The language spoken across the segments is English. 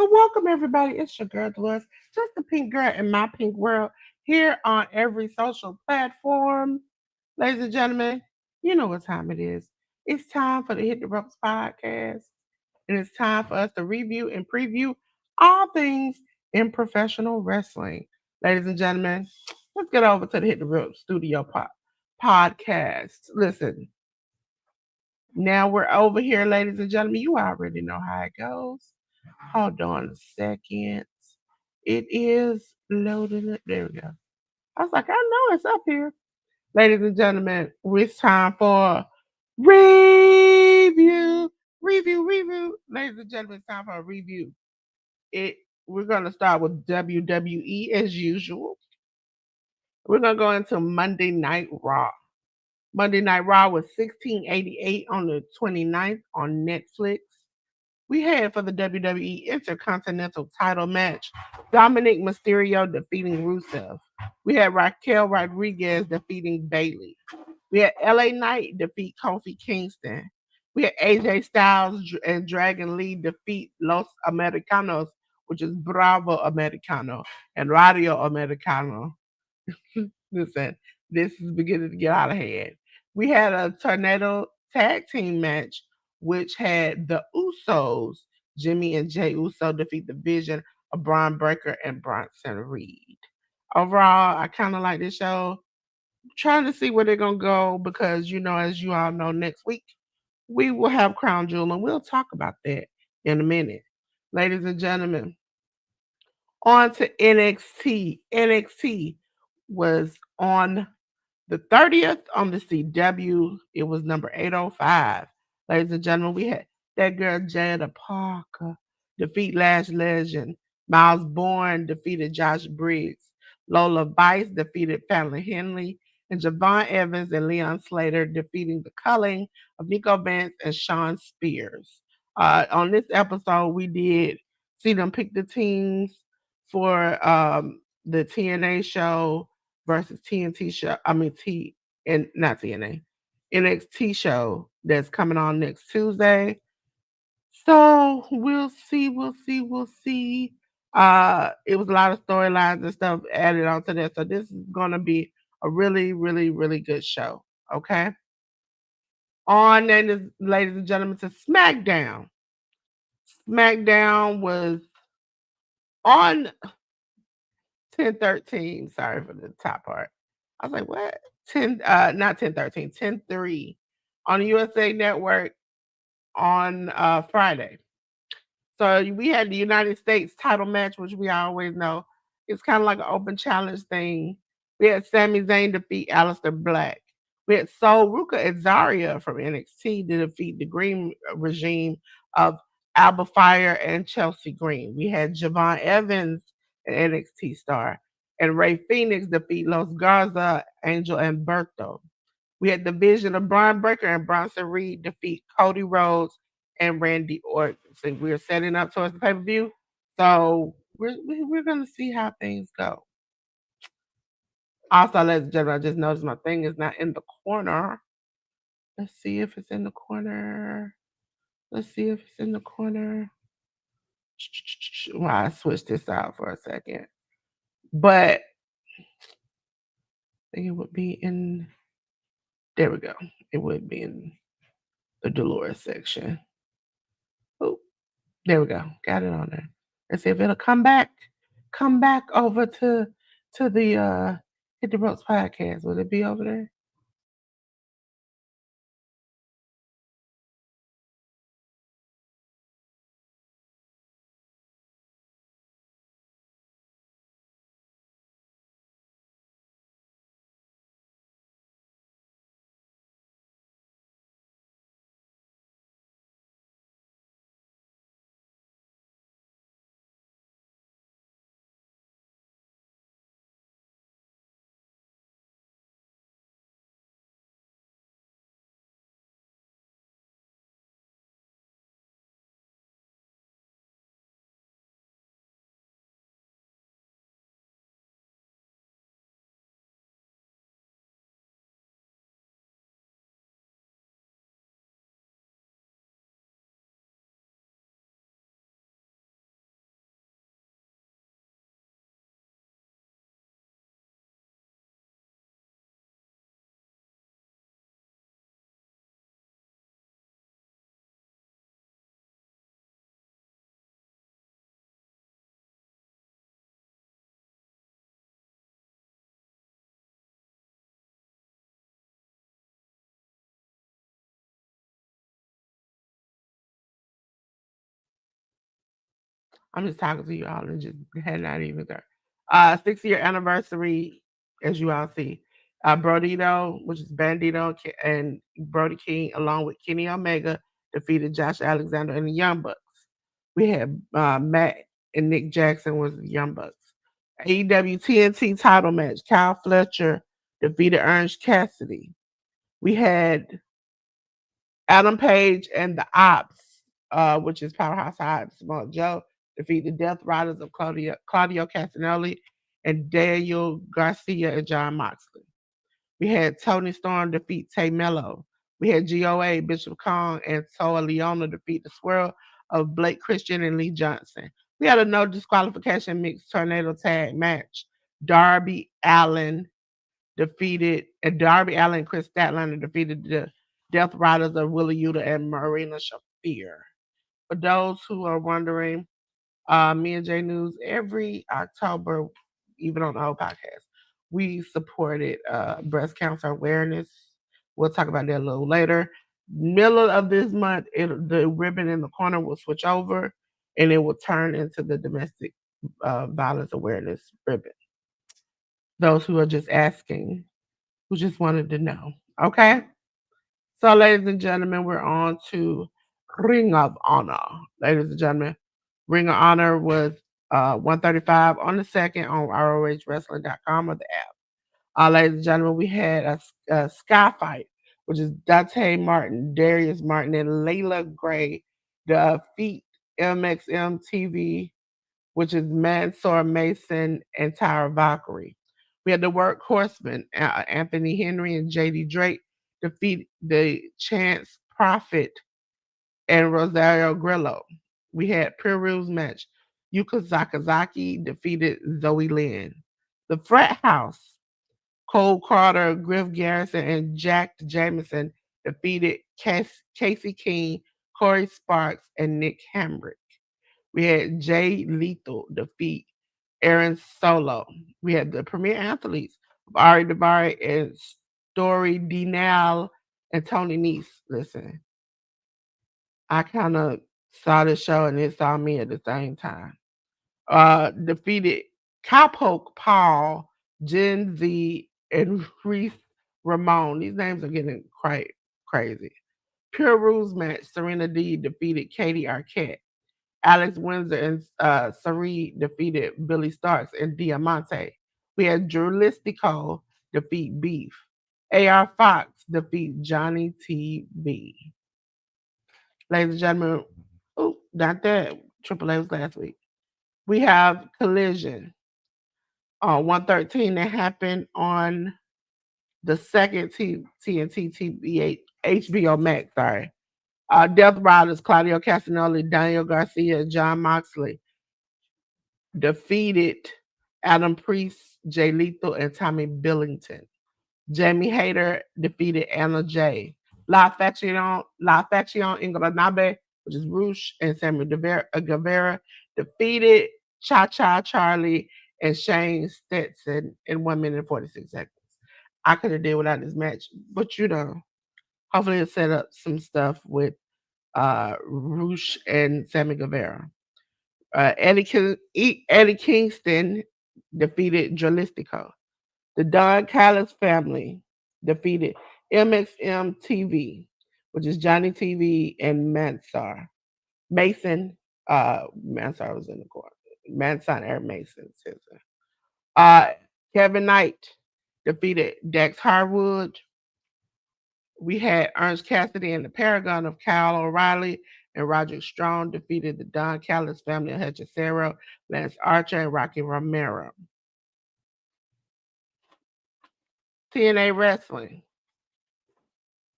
Welcome, everybody. It's your girl Delores, just the pink girl in my pink world, here on every social platform. Ladies and gentlemen, you know what time it is. It's time for the Hit the Ropes podcast, and it's time for us to review and preview all things in professional wrestling. Ladies and gentlemen, let's get over to the Hit the Ropes podcast. Listen, now we're over here, ladies and gentlemen. You already know how it goes. Hold on a second. It is loading it. There we go. I was like, I know it's up here. Ladies and gentlemen, it's time for review. Review. Ladies and gentlemen, it's time for a review. It we're gonna start with WWE as usual. We're gonna go into Monday Night Raw. Monday Night Raw was 1688 on the 29th on Netflix. We had for the WWE Intercontinental title match, Dominic Mysterio defeating Rusev. We had Raquel Rodriguez defeating Bayley. We had LA Knight defeat Kofi Kingston. We had AJ Styles and Dragon Lee defeat Los Americanos, which is Bravo Americano and Radio Americano. Listen, this is beginning to get out of hand. We had a tornado tag team match, which had the Usos, Jimmy and Jay Uso, defeat the Vision of Braun Breaker and Bronson Reed. Overall, I kind of like this show. Trying to see where they're gonna go because as you all know, next week we will have Crown Jewel, and we'll talk about that in a minute. Ladies and gentlemen, on to NXT. NXT was on the 30th on the CW. It was number 805. Ladies and gentlemen, we had that girl Jada Parker defeat Lash Legend. Miles Bourne defeated Josh Briggs. Lola Vice defeated Fallon Henley. And Javon Evans and Leon Slater defeating the culling of Nico Vance and Sean Spears. On this episode, we did see them pick the teams for the TNA show versus TNT show. I mean and not TNA, NXT show that's coming on next Tuesday. So we'll see. It was a lot of storylines and stuff added onto that. So this is gonna be a really, really, really good show. Okay. On then, ladies and gentlemen, to SmackDown. SmackDown was on 10-13. Sorry for the top part. I was like, what? 10 not 10-13, 10-3 on the USA Network on Friday. So we had the United States title match, which we always know. It's kind of like an open challenge thing. We had Sami Zayn defeat Aleister Black. We had Sol Ruka and Zarya from NXT to defeat the Green regime of Alba Fire and Chelsea Green. We had Javon Evans, an NXT star, and Ray Phoenix defeat Los Garza, Angel, and Berto. We had the Vision of Braun Breaker and Bronson Reed defeat Cody Rhodes and Randy Orton. So we're setting up towards the pay per view. So we're gonna see how things go. Also, ladies and gentlemen, I just noticed my thing is not in the corner. Let's see if it's in the corner. Let's see if it's in the corner. Well, I switched this out for a second. But I think it would be in there we go. It would be in the Delores section. Oh, there we go. Got it on there. Let's see if it'll come back. Come back over to the Hit the Ropes podcast. Will it be over there? I'm just talking to you all and just had not even there. 6 year anniversary, as you all see. Brodito, which is Bandito, and Brody King, along with Kenny Omega, defeated Josh Alexander and the Young Bucks. We had Matt and Nick Jackson was the Young Bucks. AEW TNT title match. Kyle Fletcher defeated Orange Cassidy. We had Adam Page and the Ops, which is Powerhouse Ops, Samoa Joe, defeat the Death Riders of Claudio Castagnoli and Daniel Garcia and John Moxley. We had Tony Storm defeat Tay Mello. We had GOA, Bishop Kong, and Toa Leona defeat the swirl of Blake Christian and Lee Johnson. We had a no disqualification mixed tornado tag match. Darby Allen Darby Allen and Chris Statlander defeated the Death Riders of Willa Yuta and Marina Shafir. For those who are wondering, me and J News every October, even on the whole podcast, we supported breast cancer awareness. We'll talk about that a little later. Middle of this month, the ribbon in the corner will switch over and it will turn into the domestic violence awareness ribbon. Those who are just asking, who just wanted to know. Okay? So, ladies and gentlemen, we're on to Ring of Honor. Ladies and gentlemen, Ring of Honor was 135 on the second on ROHWrestling.com or the app. Ladies and gentlemen, we had a Sky Fight, which is Dante Martin, Darius Martin, and Layla Gray defeat MXM TV, which is Mansoor Mason and Tyra Valkyrie. We had the Workhorsemen, Anthony Henry and JD Drake defeat the Chance Prophet and Rosario Grillo. We had Pure Rules match. Yuka Sakazaki defeated Zoe Lynn. The Frat House, Cole Carter, Griff Garrison, and Jack Jameson defeated Casey King, Corey Sparks, and Nick Hamrick. We had Jay Lethal defeat Aaron Solo. We had the premier athletes of Ari Daivari and Story Denal and Tony Nese. Listen, I kind of saw the show and it saw me at the same time. Defeated Cowpoke Paul, Gen Z, and Reese Ramon. These names are getting quite crazy. Pure Rules match. Serena D defeated Katie Arquette. Alex Windsor and Sari defeated Billy Starks and Diamante. We had Drew Listico defeat Beef. AR Fox defeat Johnny TV. Ladies and gentlemen, oh, not that. Triple A was last week. We have Collision on 113 that happened on the second TNT TBA HBO Max. Sorry. Death Riders, Claudio Castagnoli, Daniel Garcia, John Moxley defeated Adam Priest, Jay Lethal, and Tommy Billington. Jamie Hayter defeated Anna Jay. La Faction Inglanabe, which is Roosh and Samuel Guevara, defeated Cha Cha Charlie and Shane Stetson in 1 minute and 46 seconds. I could have did without this match, but hopefully it set up some stuff with Roosh and Sammy Guevara. Eddie Kingston defeated Jolistico. The Don Callis family defeated MXM TV, which is Johnny TV and Mansar. Mason, Mansar was in the corner. Manson Air Mason. Uh, Kevin Knight defeated Dex Harwood. We had Ernst Cassidy and the Paragon of Kyle O'Reilly and Roger Strong defeated the Don Callis family of Hechicero, Lance Archer, and Rocky Romero. TNA Wrestling.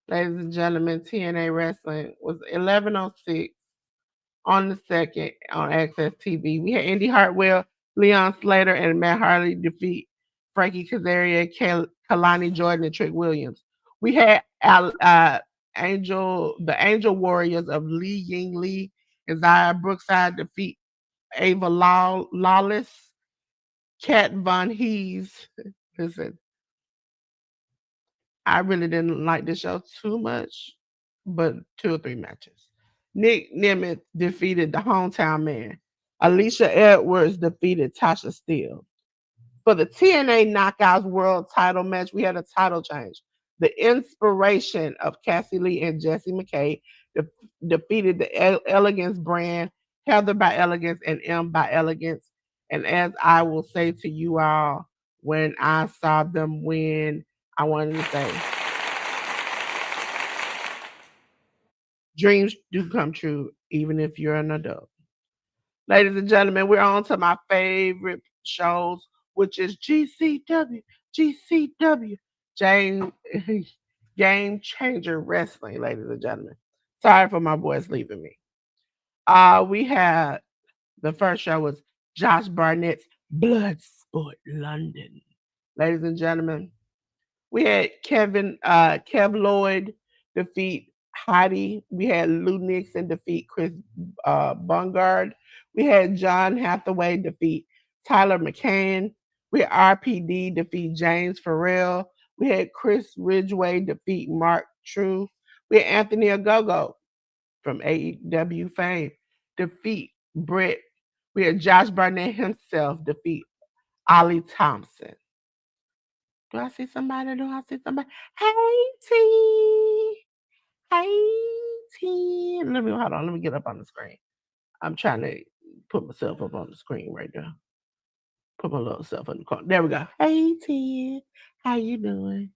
Ladies and gentlemen, TNA Wrestling was 11:06 on the second on Access TV. We had Indy Hartwell, Leon Slater, and Matt Harley defeat Frankie Kazarian, Kalani Jordan, and Trick Williams. We had the Angel Warriors of Lee Ying Lee and Zaya Brookside defeat Ava Lawless, Kat Von Hees. Listen, I really didn't like this show too much, but 2 or 3 matches. Nick Nemeth defeated the Hometown Man. Alicia Edwards defeated Tasha Steele. For the TNA Knockouts World title match, we had a title change. The inspiration of Cassie Lee and Jessie McKay defeated the Elegance brand, Heather by Elegance and M by Elegance. And as I will say to you all, when I saw them win, I wanted to say, dreams do come true, even if you're an adult. Ladies and gentlemen, we're on to my favorite shows, which is GCW. GCW. Jane, Game Changer Wrestling, ladies and gentlemen. Sorry for my voice leaving me. We had the first show was Josh Barnett's Bloodsport London. Ladies and gentlemen, we had Kev Lloyd defeat Heidi. We had Lou Nixon defeat Chris Bungard. We had John Hathaway defeat Tyler McCann. We had RPD defeat James Farrell. We had Chris Ridgway defeat Mark True. We had Anthony Ogogo from AEW fame defeat Britt. We had Josh Barnett himself defeat Ollie Thompson. Do I see somebody? Do I see somebody? Hey T. Hey T. Let me hold on. Let me get up on the screen. I'm trying to put myself up on the screen right now. Put my little self in the corner. There we go. Hey T. How you doing?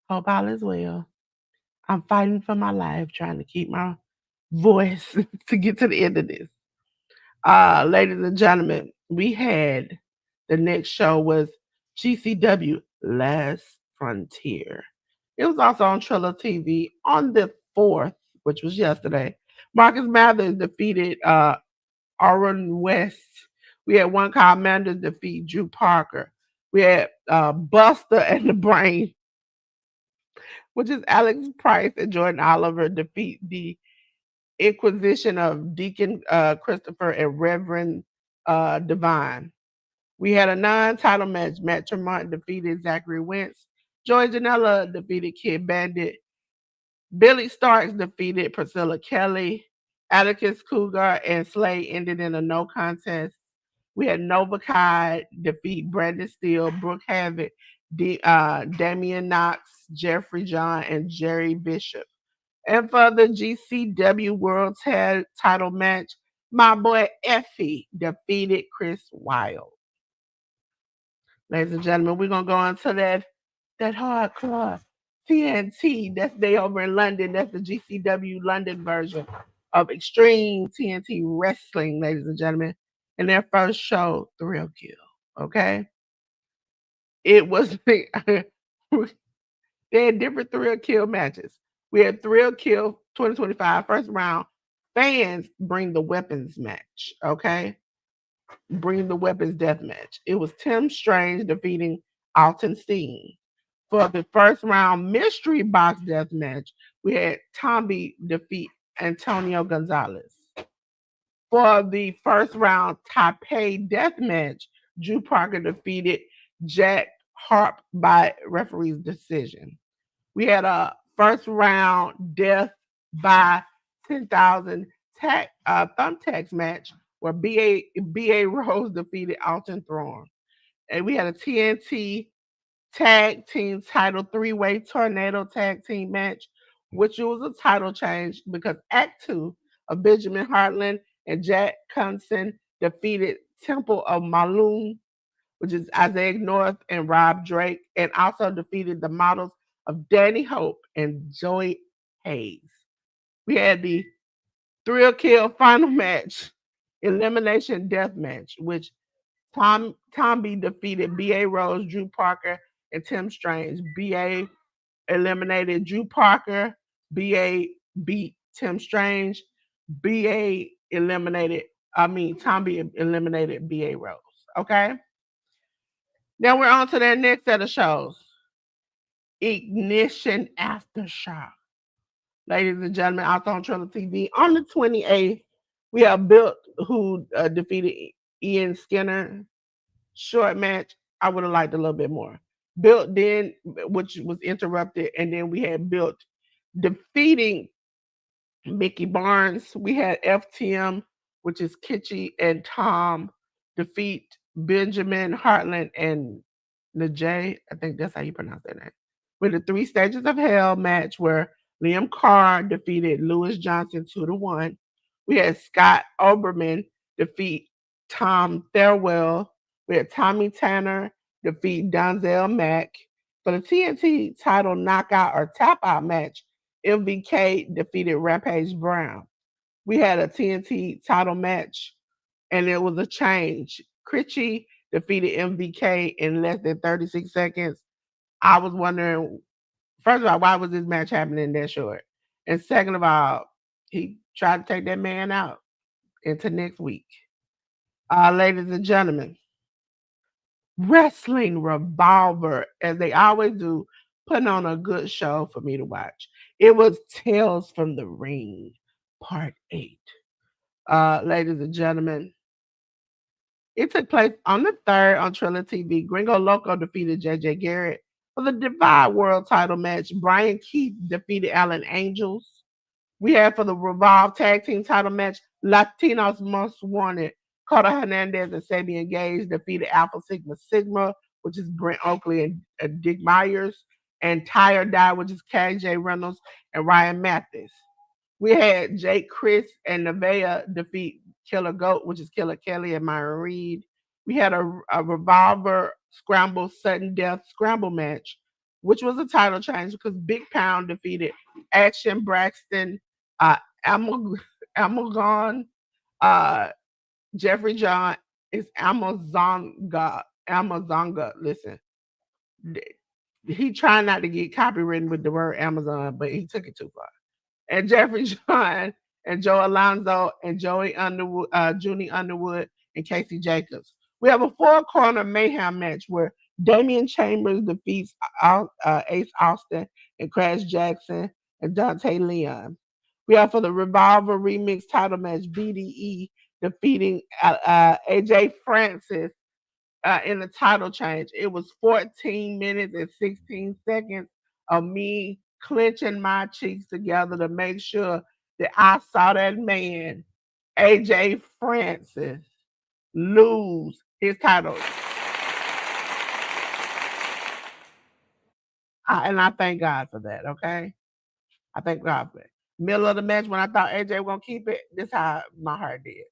Hope all is well. I'm fighting for my life, trying to keep my voice to get to the end of this. Ladies and gentlemen, we had the next show was GCW Last Frontier. It was also on Triller TV on the 4th, which was yesterday. Marcus Mathers defeated Aaron West. We had One Call Manders defeat Drew Parker. We had Buster and the Brain, which is Alex Price and Jordan Oliver, defeat the Inquisition of Deacon Christopher and Reverend Divine. We had a non-title match. Matt Tremont defeated Zachary Wentz. Joey Janela defeated Kid Bandit. Billy Starks defeated Priscilla Kelly. Atticus Cougar and Slay ended in a no contest. We had Nova Kai defeat Brandon Steele, Brooke Havoc, Damian Knox, Jeffrey John, and Jerry Bishop. And for the GCW World Title match, my boy Effie defeated Chris Wilde. Ladies and gentlemen, we're gonna go on to that hardcore TNT. That's day over in London. That's the GCW London version of Extreme TNT Wrestling, ladies and gentlemen. And their first show, Thrill Kill. Okay, it was they had different Thrill Kill matches. We had Thrill Kill 2025 first round. Fans bring the weapons match. Okay, bring the weapons death match. It was Tim Strange defeating Alton Steen. For the first round mystery box death match, we had Tomby defeat Antonio Gonzalez. For the first round Taipei death match, Drew Parker defeated Jack Harp by referee's decision. We had a first round death by 10,000 thumbtacks match where BA Rose defeated Alton Thorne. And we had a TNT tag team title 3-way tornado tag team match, which was a title change because Act 2 of Benjamin Hartland and Jack Cunson defeated Temple of Maloon, which is Isaiah North and Rob Drake, and also defeated the models of Danny Hope and Joey Hayes. We had the Thrill Kill final match, elimination death match, which Tomby defeated B.A. Rose, Drew Parker, and Tim Strange. B.A. eliminated Drew Parker. B.A. beat Tim Strange. B.A. Tomby eliminated B.A. Rose. Okay? Now we're on to their next set of shows. Ignition Aftershock. Ladies and gentlemen, also on Triller TV on the 28th, we have Built, who defeated Ian Skinner. Short match. I would have liked a little bit more. Built then, which was interrupted, and then we had Built defeating Mickey Barnes. We had FTM which is Kitchi and Tom, defeat Benjamin Hartland and Najee. I think that's how you pronounce that name. With the three stages of hell match where Liam Carr defeated Lewis Johnson 2-1. We had Scott Oberman defeat Tom Thurwell. We had Tommy Tanner defeat Donzel Mack. For the TNT title knockout or tap out match, MVK defeated Rampage Brown. We had a TNT title match, and it was a change. Critchy defeated MVK in less than 36 seconds. I was wondering, first of all, why was this match happening that short? And second of all, he tried to take that man out into next week. Ladies and gentlemen, Wrestling Revolver, as they always do, putting on a good show for me to watch. It was Tales from the Ring, Part 8. Ladies and gentlemen, it took place on the 3rd on Triller TV. Gringo Loco defeated JJ Garrett. For the Divide World title match, Brian Keith defeated Alan Angels. We had for the Revolve Tag Team title match, Latinos Most Wanted. Carter Hernandez and Sabian Gage defeated Alpha Sigma Sigma, which is Brent Oakley and Dick Myers, and Tire Die, which is KJ Reynolds and Ryan Mathis. We had Jake Chris and Nevaeh defeat Killer Goat, which is Killer Kelly and Myron Reed. We had a Revolver Scramble Sudden Death Scramble match, which was a title change because Big Pound defeated Action Braxton, uh, Amalgon, uh, Jeffrey John is Amazonga. Amazonga. Listen, he tried not to get copywritten with the word Amazon, but he took it too far. And Jeffrey John and Joe Alonzo and Joey Underwood, Junie Underwood and Casey Jacobs. We have a four-corner mayhem match where Damian Chambers defeats Ace Austin and Crash Jackson and Dante Leon. We have for the Revolver Remix title match BDE defeating AJ Francis in the title change. It was 14 minutes and 16 seconds of me clenching my cheeks together to make sure that I saw that man, AJ Francis, lose his title. And I thank God for that, okay? I thank God for it. Middle of the match, when I thought AJ was going to keep it, this how my heart did.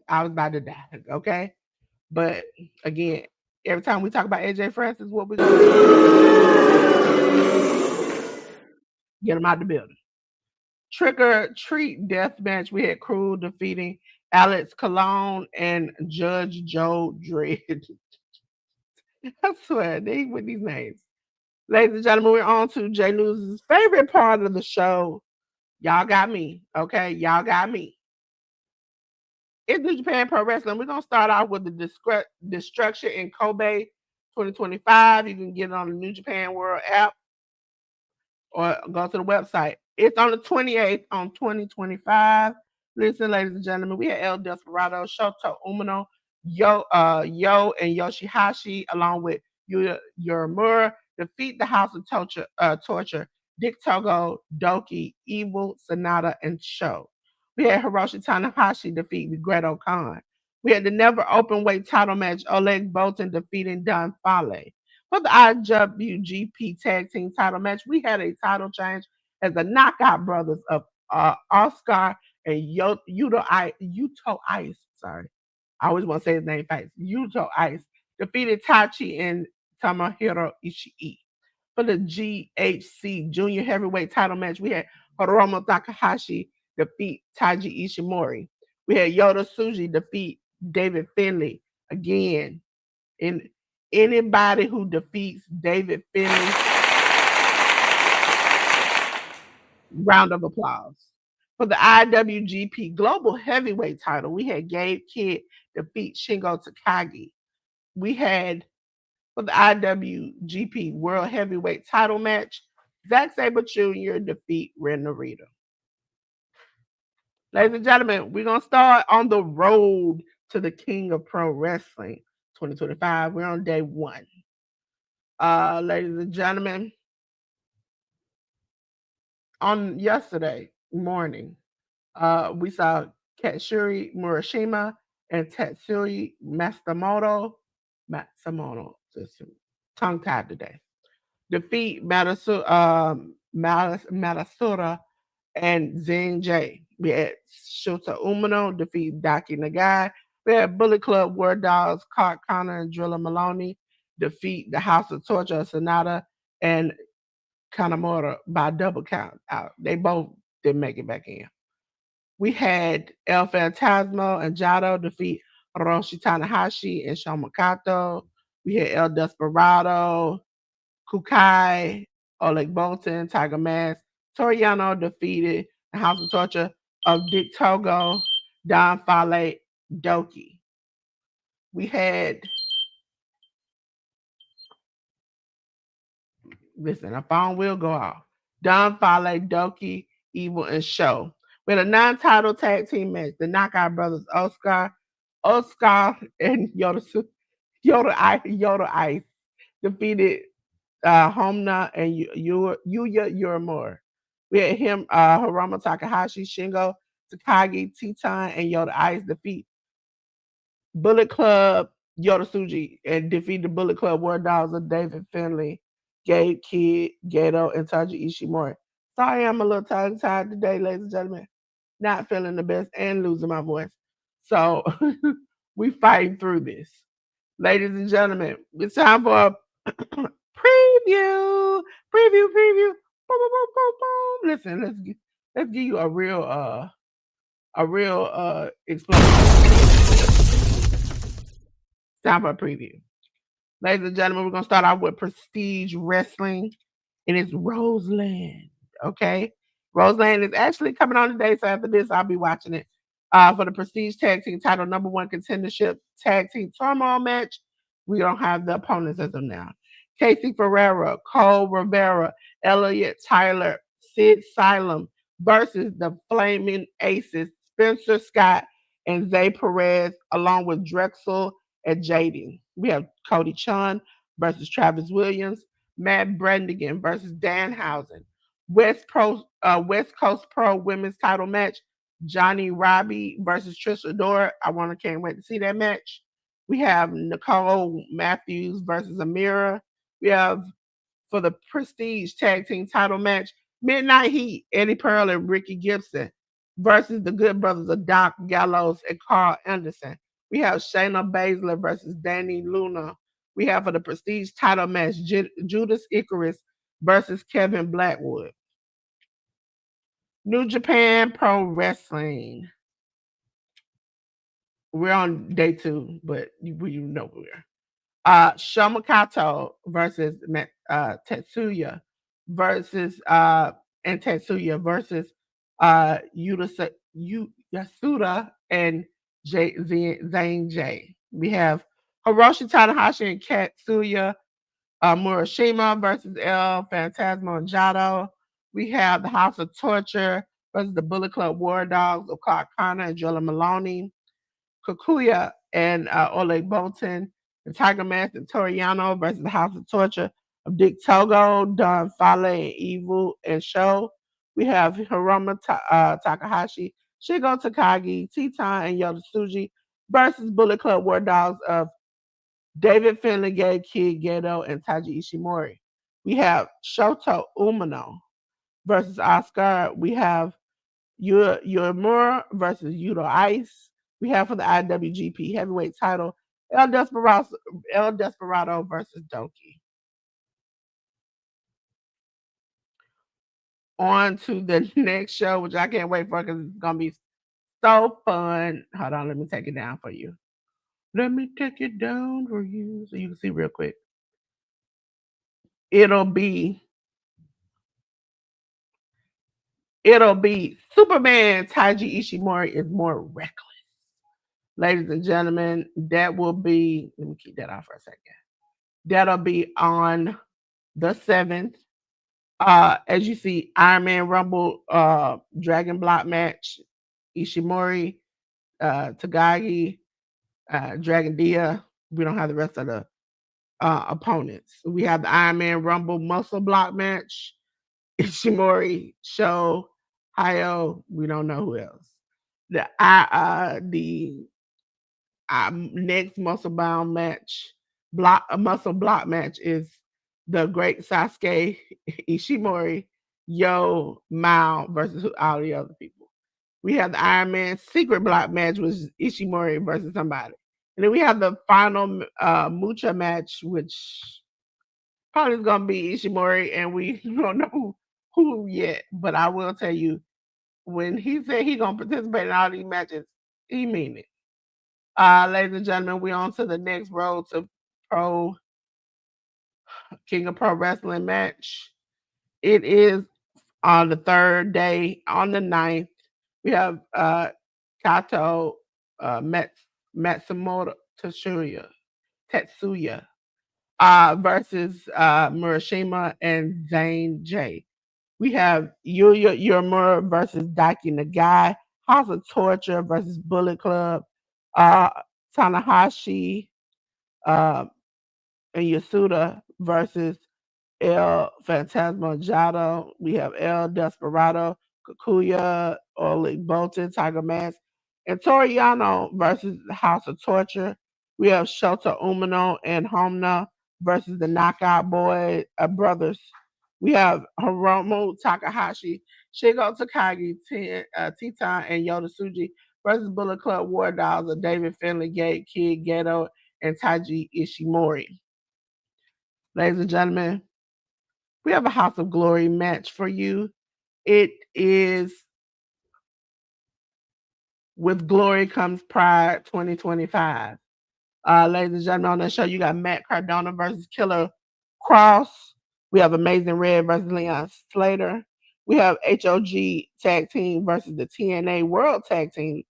I was about to die, okay? But again, every time we talk about AJ Francis, what we gonna do? Get him out the building. Trick or treat death match. We had Crew defeating Alex Cologne and Judge Joe Dredd. I swear, they with these names. Ladies and gentlemen, we're on to Jay News' favorite part of the show. Y'all got me, okay? Y'all got me. It's New Japan Pro Wrestling. We're gonna start off with the destruction in Kobe 2025. You can get it on the New Japan World app or go to the website. It's on the 28th on 2025. Listen, ladies and gentlemen, we had El Desperado, Shoto Umino, Yo, and Yoshihashi, along with Yorimura, defeat the House of Torture, Dick Togo, Doki, Evil, Sonata, and Sho. We had Hiroshi Tanahashi defeat Great Khan. We had the never open weight title match, Oleg Boltin defeating Don Fale. For the IWGP Tag Team title match, we had a title change as the Knockout Brothers of Oscar and Yuto Ice. Sorry, I always want to say his name fast. Yuto Ice defeated Tachi and Tomohiro Ishii. For the GHC Junior Heavyweight title match, we had Hiromu Takahashi defeat Taiji Ishimori. We had Yoda Tsuji defeat David Finlay. Again, in anybody who defeats David Finlay, round of applause. For the IWGP Global Heavyweight title, we had Gabe Kidd defeat Shingo Takagi. We had for the IWGP World Heavyweight title match, Zack Sabre Jr. defeat Ren Narita. Ladies and gentlemen, we're going to start on the road to the King of Pro Wrestling 2025. We're on day one. Ladies and gentlemen, On yesterday morning, we saw Katsuri Murashima and Tetsui just tongue tied today, defeat Malasura and Zing J. We had Shota Umino defeat Daki Nagai. We had Bullet Club War Dogs, Clark Connor and Drilla Maloney defeat the House of Torture Sonata and Kanamura by double count out. They both didn't make it back in. We had El Fantasmo and Jado defeat Hiroshi Tanahashi and Shomakato. We had El Desperado, Kukai, Oleg Bolton, Tiger Mask. Toriano defeated the House of Torture of Dick Togo, Don Fale, Doki. We had, listen, a phone will go off. Don Fale, Doki, Evil, and Show. We had a non-title tag team match. The Knockout Brothers, Oscar and Yoda Ice defeated Homna and Yuya Uemura. We had him, Hiromu Takahashi, Shingo Takagi, Teton, and Yoda Ice defeat Bullet Club, Yoda Suji, and defeat the Bullet Club War Dogs of David Finley, Gabe Kidd, Gato, and Taji Ishimori. Sorry, I'm a little tongue tied today, ladies and gentlemen. Not feeling the best and losing my voice. So we fighting through this. Ladies and gentlemen, it's time for a preview. Preview. Boom, boom, boom, boom, boom. Listen, let's give you a real explanation. Time for a preview. Ladies and gentlemen, we're gonna start out with Prestige Wrestling, and it's Roseland. Okay, Roseland is actually coming on today, so after this, I'll be watching it. For the Prestige Tag Team Title Number One Contendership Tag Team Turmoil match, we don't have the opponents as of now. Casey Ferreira, Cole Rivera, Elliot Tyler, Sid Silem versus the Flaming Aces, Spencer Scott and Zay Perez, along with Drexel and Jaden. We have Cody Chun versus Travis Williams, Matt Brandigan versus Danhausen, West Coast Pro Women's Title match, Johnny Robbie versus Trisha Dora. Can't wait to see that match. We have Nicole Matthews versus Amira. We have for the Prestige Tag Team Title match, Midnight Heat, Eddie Pearl and Ricky Gibson versus the Good Brothers of Doc Gallows and Carl Anderson. We have Shayna Baszler versus Danny Luna. We have for the Prestige Title match, Judas Icarus versus Kevin Blackwood. New Japan Pro Wrestling. We're on day 2, but you know we're. Shomakato versus Tetsuya versus and Tetsuya versus Yasuda and Zane J. We have Hiroshi Tanahashi and Katsuya Murashima versus El Phantasmo and Jado. We have the House of Torture versus the Bullet Club War Dogs of Clark Connor and Jola Maloney. Kikuya and Oleg Bolton, and Tiger Mask and Toriano versus the House of Torture of Dick Togo, Don Fale, and Evil and Show. We have Takahashi, Shigo Takagi, Teton, and Yoda Tsuji versus Bullet Club War Dogs of David Finley, Gay Kid, Gato, and Taji Ishimori. We have Shoto Umino versus Oscar. We have Uemura versus Yudo Ice. We have for the IWGP Heavyweight Title El Desperado versus Doki. On to the next show, which I can't wait for because it's gonna be so fun. Hold on, let me take it down for you. Let me take it down for you so you can see real quick. It'll be Superman Taiji Ishimori is more reckless. Ladies and gentlemen, that will be, let me keep that off for a second. That'll be on the 7th. As you see, Iron Man Rumble Dragon Block match, Ishimori, Tagagi, Dragon Dia. We don't have the rest of the opponents. We have the Iron Man Rumble Muscle Block match. Ishimori, Sho, Hayo. We don't know who else. The next muscle bound match, muscle block match is the Great Sasuke, Ishimori, Yo, Mao versus all the other people. We have the Iron Man secret block match, which is Ishimori versus somebody. And then we have the final Mucha match, which probably is going to be Ishimori, and we don't know who yet. But I will tell you, when he said he going to participate in all these matches, he mean it. Ladies and gentlemen, we on to the next road to Pro King of Pro Wrestling match. It is on the third day, on the ninth. We have Kato Matsumoto Tetsuya versus Murashima and Zane J. We have Yuya Uemura versus Daiki Nagai, House of Torture versus Bullet Club, uh, Tanahashi uh, and Yasuda versus El Fantasma Jado. We have El Desperado, Kakuya, Oleg Bolton, Tiger Mask, and Toriano versus House of Torture. We have Shota Umino and Homna versus the Knockout Brothers. We have Hiromu Takahashi, Shigo Takagi, Titan, and Yoda Tsuji versus Bullet Club War Dolls of David Finley, Gate, Kid Ghetto, and Taiji Ishimori. Ladies and gentlemen, we have a House of Glory match for you. It is With Glory Comes Pride 2025. Ladies and gentlemen, on that show, you got Matt Cardona versus Killer Cross. We have Amazing Red versus Leon Slater. We have HOG Tag Team versus the TNA World Tag Team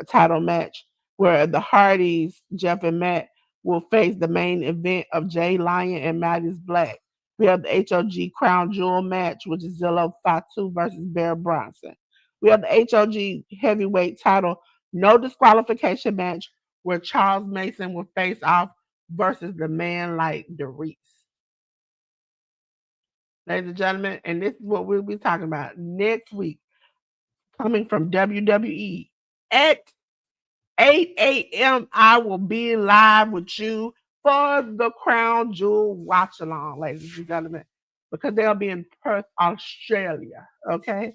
title match, where the Hardys, Jeff and Matt, will face the main event of Jay Lyon and Mattis Black. We have the HOG Crown Jewel match, which is Zillow Fatu versus Bear Bronson. We have the HOG Heavyweight title no disqualification match, where Charles Mason will face off versus the man like Doris. Ladies and gentlemen, and this is what we'll be talking about next week, coming from WWE at 8 a.m. I will be live with you for the Crown Jewel Watch Along, ladies and gentlemen, because they'll be in Perth, Australia. Okay.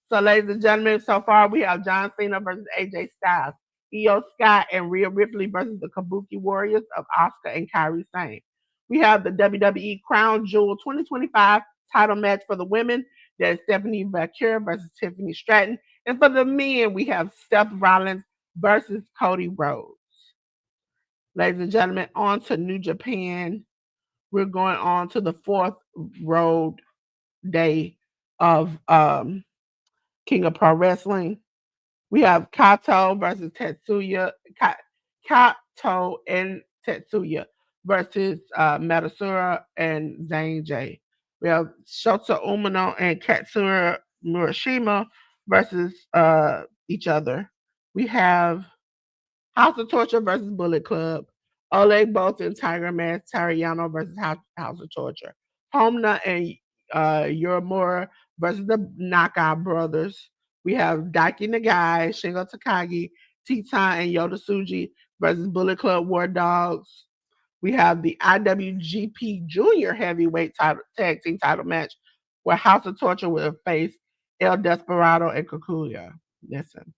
So, ladies and gentlemen, so far we have John Cena versus AJ Styles, Io Sky and Rhea Ripley versus the Kabuki Warriors of Asuka and Kairi Sane. We have the WWE Crown Jewel 2025 title match for the women. There's Stephanie Valkyrie versus Tiffany Stratton. And for the men, we have Seth Rollins versus Cody Rhodes. Ladies and gentlemen, on to New Japan. We're going on to the fourth road day of King of Pro Wrestling. We have Kato versus Tetsuya. Kato and Tetsuya versus Matsura and Zane J. We have Shota Umino and Katsura Murashima versus each other. We have House of Torture versus Bullet Club. Oleg Bolton, Tiger Mask, Tariano versus House of Torture. Homna and Uemura versus the Knockout Brothers. We have Daiki Nagai, Shingo Takagi, Titan, and Yoda Tsuji versus Bullet Club War Dogs. We have the IWGP Junior Heavyweight Tag Team title match where House of Torture will face El Desperado and Kakuya. Listen.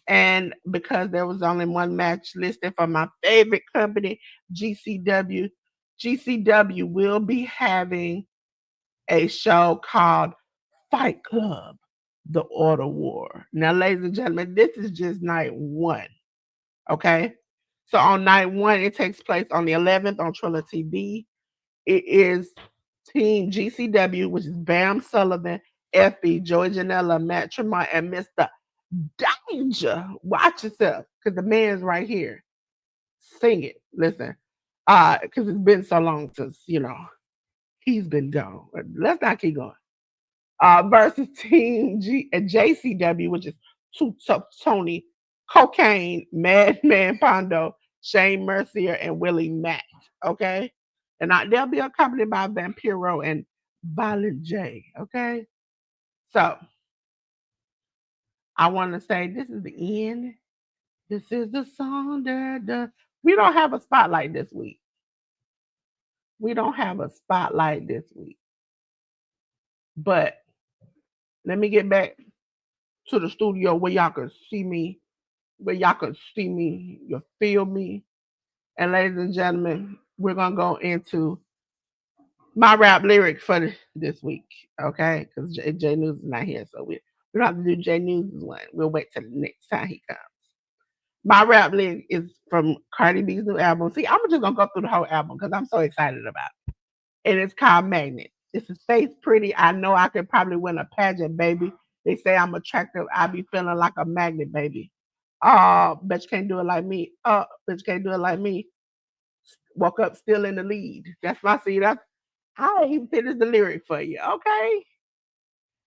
And because there was only one match listed for my favorite company, GCW, GCW will be having a show called Fight Club, The Order War. Now, ladies and gentlemen, this is just night one. Okay? So on night one, it takes place on the 11th on Triller TV. It is Team GCW, which is Bam Sullivan, Effie, Joey Janela, Matt Tremont, and Mr. Danger. Watch yourself, because the man's right here. Sing it. Listen. Because it's been so long since, he's been gone. Let's not keep going. Versus Team JCW, which is Tony, Cocaine, Madman Pondo, Shane Mercier, and Willie Mack. Okay? And they'll be accompanied by Vampiro and Violent J. Okay. So I want to say this is the end. This is the song that we don't have a spotlight this week. We don't have a spotlight this week. But let me get back to the studio where y'all can see me, you feel me. And ladies and gentlemen, we're gonna go into my rap lyric for this week, okay? Because J News is not here, so we don't have to do J News one. We'll wait till the next time he comes. My rap lyric is from Cardi B's new album. See, I'm just gonna go through the whole album because I'm so excited about it. And it's called Magnet. This is Face Pretty. I know I could probably win a pageant, baby. They say I'm attractive. I be feeling like a magnet, baby. Oh, bet you can't do it like me. Oh, bet you can't do it like me. Woke up still in the lead. That's my see. That's I even finished the lyric for you. Okay,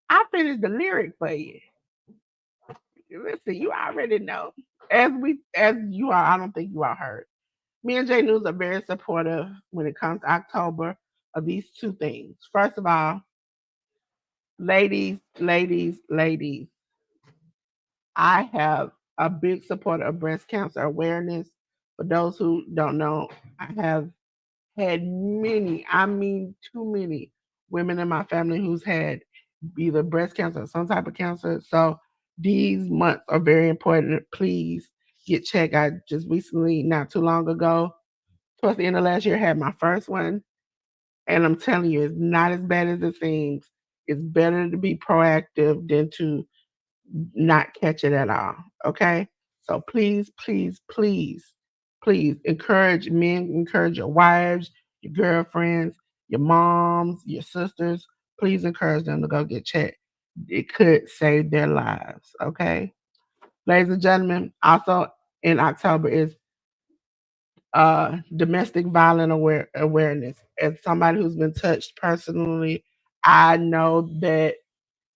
I finished the lyric for you. Listen, you already know. As you are, I don't think you are heard. Me and J News are very supportive when it comes to October of these two things. First of all, ladies, I have a big supporter of breast cancer awareness. For those who don't know, I have had many, I mean too many women in my family who's had either breast cancer or some type of cancer. So these months are very important. Please get checked. I just recently, not too long ago, towards the end of last year, had my first one. And I'm telling you, it's not as bad as it seems. It's better to be proactive than to not catch it at all. Okay. So please encourage men, encourage your wives, your girlfriends, your moms, your sisters. Please encourage them to go get checked. It could save their lives. Okay. Ladies and gentlemen, also in October is domestic violence awareness. As somebody who's been touched personally, I know that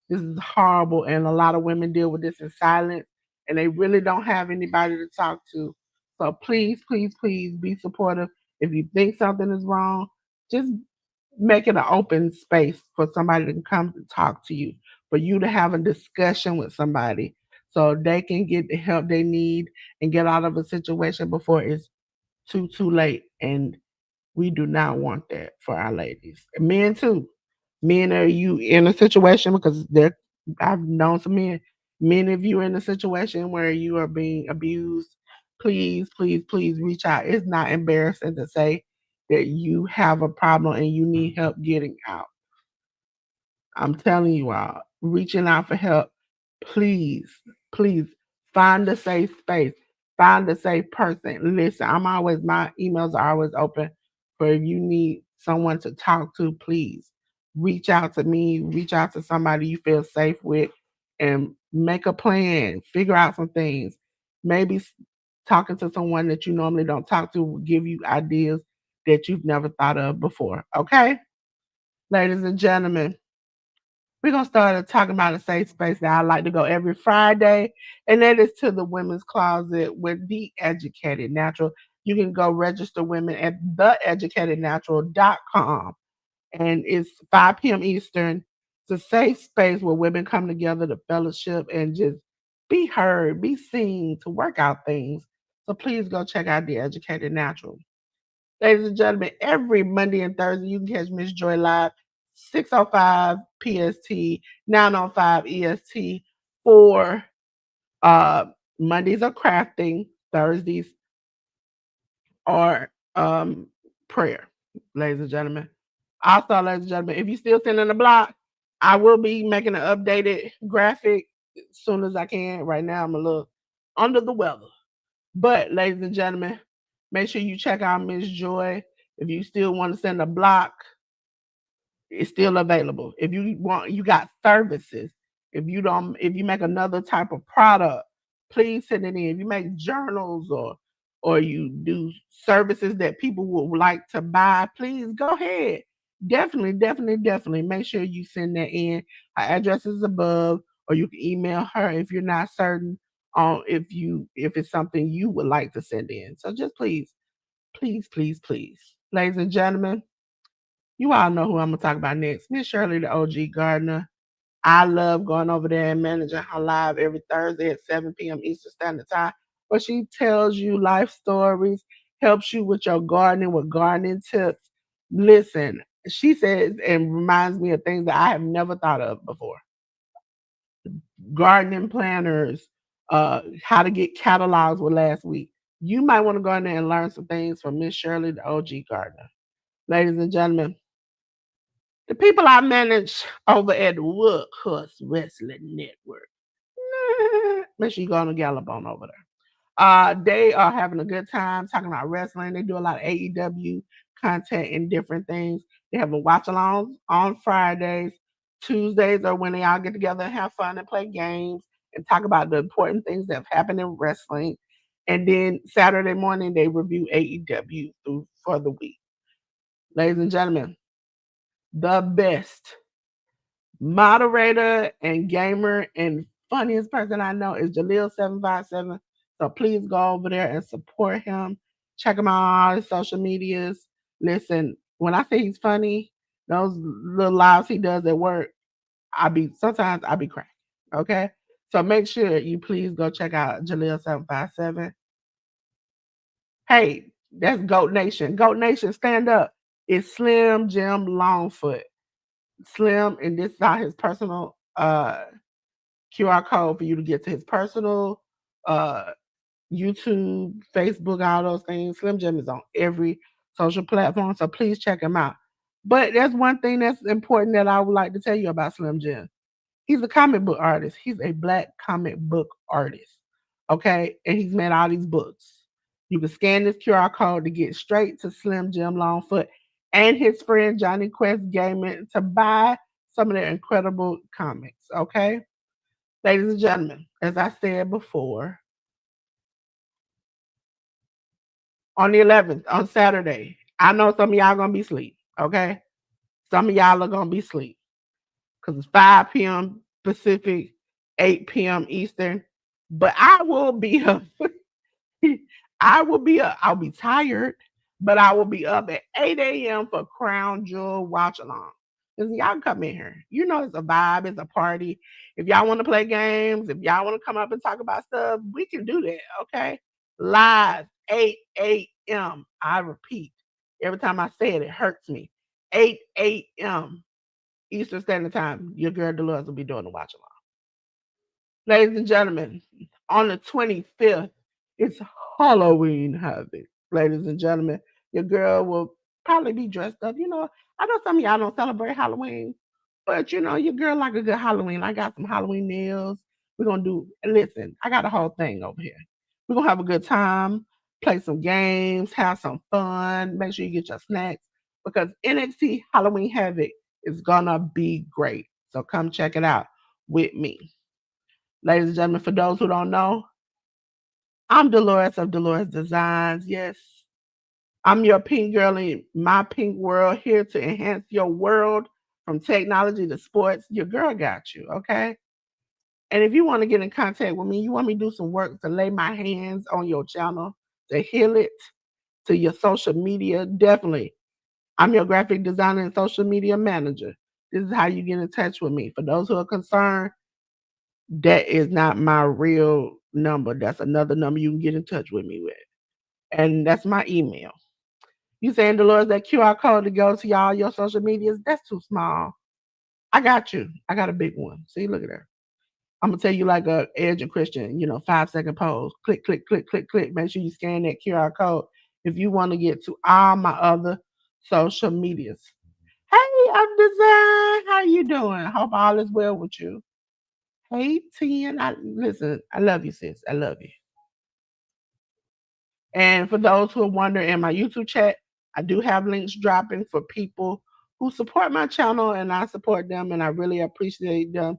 this is horrible, and a lot of women deal with this in silence, and they really don't have anybody to talk to. So please be supportive. If you think something is wrong, just make it an open space for somebody to come to talk to you, for you to have a discussion with somebody so they can get the help they need and get out of a situation before it's too late. And we do not want that for our ladies. Men too. Men, are you in a situation because there I've known some men. Men, if you're in a situation where you are being abused, please reach out. It's not embarrassing to say that you have a problem and you need help getting out. I'm telling you all, reaching out for help, please, please find a safe space, find a safe person. Listen, my emails are always open for if you need someone to talk to, please reach out to me, reach out to somebody you feel safe with, and make a plan, figure out some things. Maybe talking to someone that you normally don't talk to will give you ideas that you've never thought of before. Okay? Ladies and gentlemen, we're gonna start talking about a safe space that I like to go every Friday, and that is to the women's closet with the Educated Natural. You can go register women at theeducatednatural.com, and it's 5 p.m. Eastern. It's a safe space where women come together to fellowship and just be heard, be seen, to work out things. So please go check out the Educated Natural. Ladies and gentlemen, every Monday and Thursday, you can catch Miss Joy live, 6:05 PST, 9:05 EST for uh, Mondays are crafting, Thursdays are prayer, ladies and gentlemen. Also, ladies and gentlemen, if you're still sitting in the block, I will be making an updated graphic as soon as I can. Right now, I'm a little under the weather. But, ladies and gentlemen, make sure you check out Miss Joy. If you still want to send a block, it's still available. If you want, you got services. If you make another type of product, please send it in. If you make journals or you do services that people would like to buy, please go ahead. Definitely make sure you send that in. Her address is above, or you can email her if you're not certain on if it's something you would like to send in. So just please, ladies and gentlemen, You all know who I'm gonna talk about next. Miss Shirley, the OG Gardner. I love going over there and managing her live every Thursday at 7 p.m. Eastern Standard Time, where she tells you life stories, helps you with your gardening with gardening tips. Listen, she says and reminds me of things that I have never thought of before. Gardening planners, how to get catalogs with last week. You might want to go in there and learn some things from Miss Shirley, the OG Gardner. Ladies and gentlemen, the people I manage over at the Woodhurst Wrestling Network. Make sure you go on the Gallop on over there. They are having a good time talking about wrestling. They do a lot of AEW content and different things. They have a watch along on Fridays. Tuesdays are when they all get together and have fun and play games and talk about the important things that have happened in wrestling. And then Saturday morning they review AEW through for the week. Ladies and gentlemen, the best moderator and gamer and funniest person I know is Jaleel757. So please go over there and support him. Check him out on all his social medias. Listen, when I say he's funny, those little lives he does at work, sometimes I be crying. Okay? So make sure you please go check out Jaleel757. Hey, that's Goat Nation. Goat Nation, stand up. It's Slim Jim Longfoot. Slim, and this is not his personal QR code for you to get to his personal uh, YouTube, Facebook, all those things. Slim Jim is on every social platform, so please check him out. But there's one thing that's important that I would like to tell you about Slim Jim. He's a comic book artist. He's a black comic book artist. Okay, and he's made all these books. You can scan this QR code to get straight to Slim Jim Longfoot and his friend Johnny Quest Gaming to buy some of their incredible comics. Okay, ladies and gentlemen, as I said before, on the 11th, on Saturday, I know some of y'all gonna be asleep. Okay, some of y'all are gonna be asleep because it's 5 p.m. Pacific, 8 p.m. Eastern. But I will be up. I will be up. I'll be tired, but I will be up at 8 a.m. for Crown Jewel Watch Along. Because y'all come in here. You know it's a vibe, it's a party. If y'all want to play games, if y'all want to come up and talk about stuff, we can do that, okay? Live, 8 a.m. I repeat. Every time I say it, it hurts me. 8 a.m. Eastern Standard Time. Your girl Delores will be doing the watch along. Ladies and gentlemen, on the 25th, it's Halloween Havoc. Ladies and gentlemen, your girl will probably be dressed up. I know some of y'all don't celebrate Halloween, but your girl like a good Halloween. I got some Halloween nails. We're gonna listen, I got a whole thing over here. We're gonna have a good time, play some games, have some fun, make sure you get your snacks because NXT Halloween Havoc is gonna be great. So come check it out with me. Ladies and gentlemen, for those who don't know, I'm Delores of Delores Designs. Yes, I'm your pink girl in my pink world, here to enhance your world from technology to sports. Your girl got you, okay? And if you want to get in contact with me, you want me to do some work to lay my hands on your channel, to heal it, to your social media, definitely. I'm your graphic designer and social media manager. This is how you get in touch with me. For those who are concerned, that is not my real number. That's another number you can get in touch with me with. And that's my email. You saying, Dolores, that QR code to go to y'all your social medias? That's too small. I got you. I got a big one. See, look at that. I'm gonna tell you like a Edge and Christian, 5-second pose. Click, click, click, click, click. Make sure you scan that QR code if you want to get to all my other social medias. Hey, I'm Design. How you doing? Hope all is well with you. Hey, Ten. Listen, I love you, sis. I love you. And for those who are wondering in my YouTube chat, I do have links dropping for people who support my channel and I support them and I really appreciate them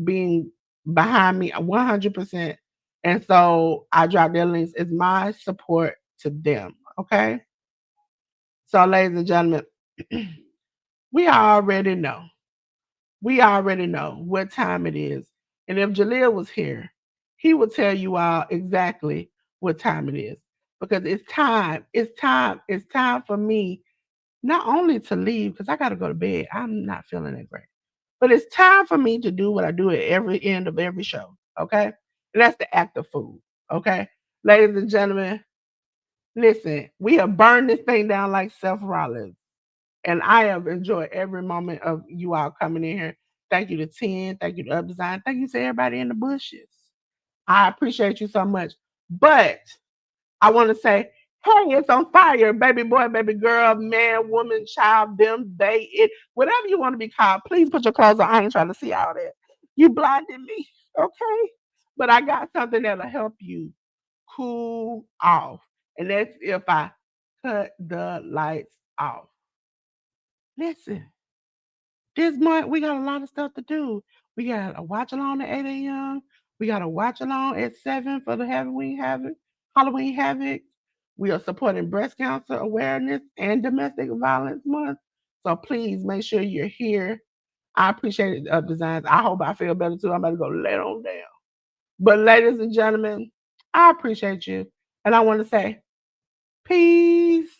being behind me 100%. And so I drop their links. It's my support to them. Okay. So, ladies and gentlemen, we already know. We already know what time it is. And if Jaleel was here, he would tell you all exactly what time it is. Because it's time. It's time. It's time for me. not only to leave because I got to go to bed. I'm not feeling that great, but it's time for me to do what I do at every end of every show. Okay, and that's the act of food. Okay, ladies and gentlemen, listen, we have burned this thing down like Seth Rollins, and I have enjoyed every moment of you all coming in here. Thank you to 10. Thank you to Up Design. Thank you to everybody in the bushes. I appreciate you so much. But I want to say, hey, it's on fire, baby boy, baby girl, man, woman, child, them, they, it, whatever you want to be called. Please put your clothes on. I ain't trying to see all that. You blinded me, okay? But I got something that'll help you cool off. And that's if I cut the lights off. Listen, this month we got a lot of stuff to do. We got a watch along at 8 a.m. We got a watch along at 7 for the Halloween Havoc. We are supporting breast cancer awareness and domestic violence month. So please make sure you're here. I appreciate it, Designs. I hope I feel better too. I'm about to go lay on down. But ladies and gentlemen, I appreciate you. And I want to say peace.